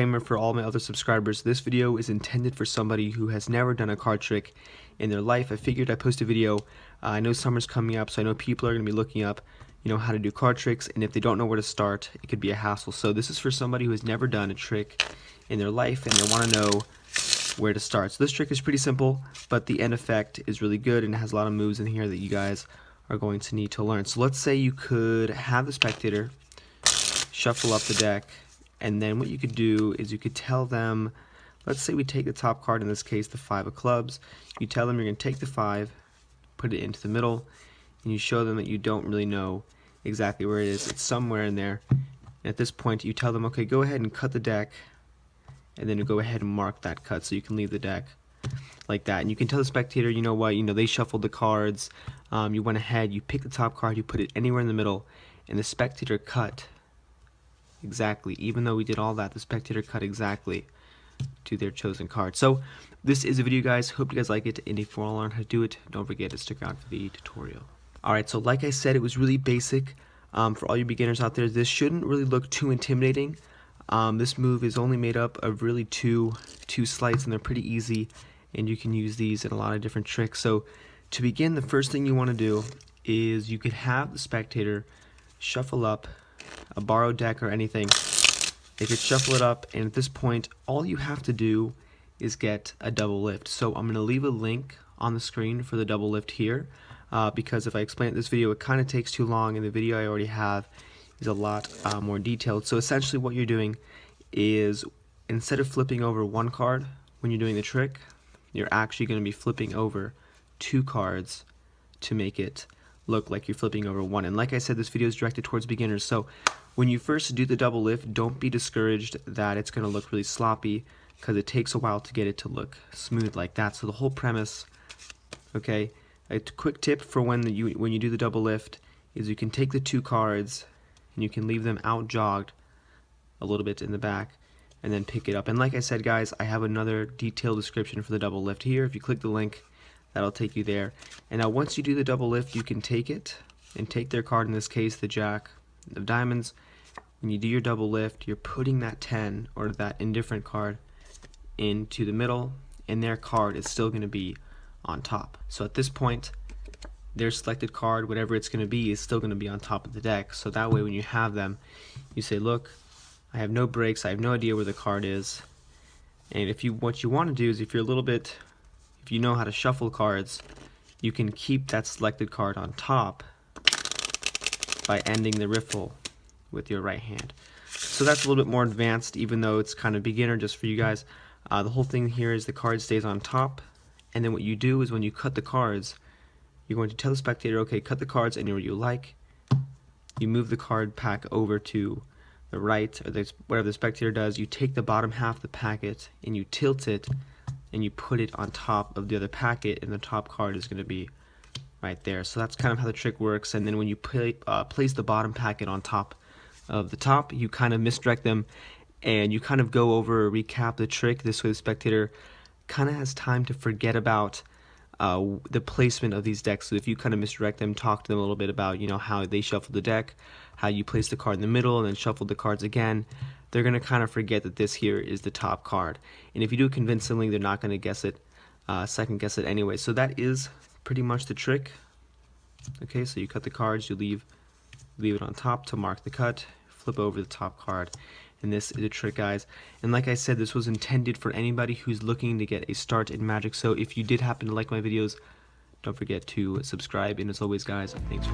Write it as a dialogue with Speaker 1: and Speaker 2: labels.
Speaker 1: Disclaimer for all my other subscribers, this video is intended for somebody who has never done a card trick in their life. I figured I'd post a video. I know summer's coming up, so I know people are going to be looking up, how to do card tricks, and if they don't know where to start, it could be a hassle. So this is for somebody who has never done a trick in their life and they want to know where to start. So this trick is pretty simple, but the end effect is really good and it has a lot of moves in here that you guys are going to need to learn. So let's say you could have the spectator shuffle up the deck, and then what you could do is you could tell them, let's say we take the top card, in this case the 5 of clubs. You tell them you're going to take the 5, put it into the middle, and you show them that you don't really know exactly where it is. It's somewhere in there. And at this point you tell them, okay, go ahead and cut the deck, and then you go ahead and mark that cut so you can leave the deck like that. And you can tell the spectator, you know what, they shuffled the cards, you went ahead, you pick the top card, you put it anywhere in the middle, and the spectator cut exactly. Even though we did all that, the spectator cut exactly to their chosen card. So this is a video, guys. Hope you guys like it, and if you want to learn how to do it, don't forget to stick around for the tutorial. Alright, so like I said, it was really basic. For all you beginners out there, this shouldn't really look too intimidating. This move is only made up of really two sleights, and they're pretty easy, and you can use these in a lot of different tricks. So to begin, the first thing you want to do is you could have the spectator shuffle up a borrowed deck or anything. They could shuffle it up, and at this point all you have to do is get a double lift. So I'm going to leave a link on the screen for the double lift here, because if I explain it in this video, it kind of takes too long, and the video I already have is a lot more detailed. So essentially what you're doing is, instead of flipping over one card when you're doing the trick, you're actually going to be flipping over 2 cards to make it look like you're flipping over 1. And like I said, this video is directed towards beginners, so when you first do the double lift, don't be discouraged that it's going to look really sloppy, because it takes a while to get it to look smooth like that. So the whole premise, okay, a quick tip for when you do the double lift is you can take the 2 cards and you can leave them out jogged a little bit in the back and then pick it up. And like I said, guys, I have another detailed description for the double lift here. If you click the link, that'll take you there. And now once you do the double lift, you can take it and take their card, in this case the Jack of Diamonds. When you do your double lift, you're putting that 10 or that indifferent card into the middle, and their card is still going to be on top. So at this point, their selected card, whatever it's going to be, is still going to be on top of the deck. So that way when you have them, you say, look, I have no breaks, I have no idea where the card is. And what you want to do is, if you know how to shuffle cards, you can keep that selected card on top by ending the riffle with your right hand. So that's a little bit more advanced, even though it's kind of beginner just for you guys. The whole thing here is the card stays on top, and then what you do is when you cut the cards, you're going to tell the spectator, okay, cut the cards anywhere you like. You move the card pack over to the right, or whatever the spectator does. You take the bottom half of the packet and you tilt it, and you put it on top of the other packet, and the top card is going to be right there. So that's kind of how the trick works. And then when you place the bottom packet on top of the top, you kind of misdirect them, and you kind of go over or recap the trick. This way the spectator kind of has time to forget about the placement of these decks. So if you kind of misdirect them, talk to them a little bit about how they shuffled the deck, how you place the card in the middle and then shuffled the cards again, they're going to kind of forget that this here is the top card. And if you do it convincingly, they're not going to guess it, second guess it anyway. So that is pretty much the trick. Okay, so you cut the cards, you leave it on top to mark the cut, flip over the top card, and this is a trick, guys. And like I said, this was intended for anybody who's looking to get a start in Magic. So if you did happen to like my videos, don't forget to subscribe, and as always, guys, thanks for watching.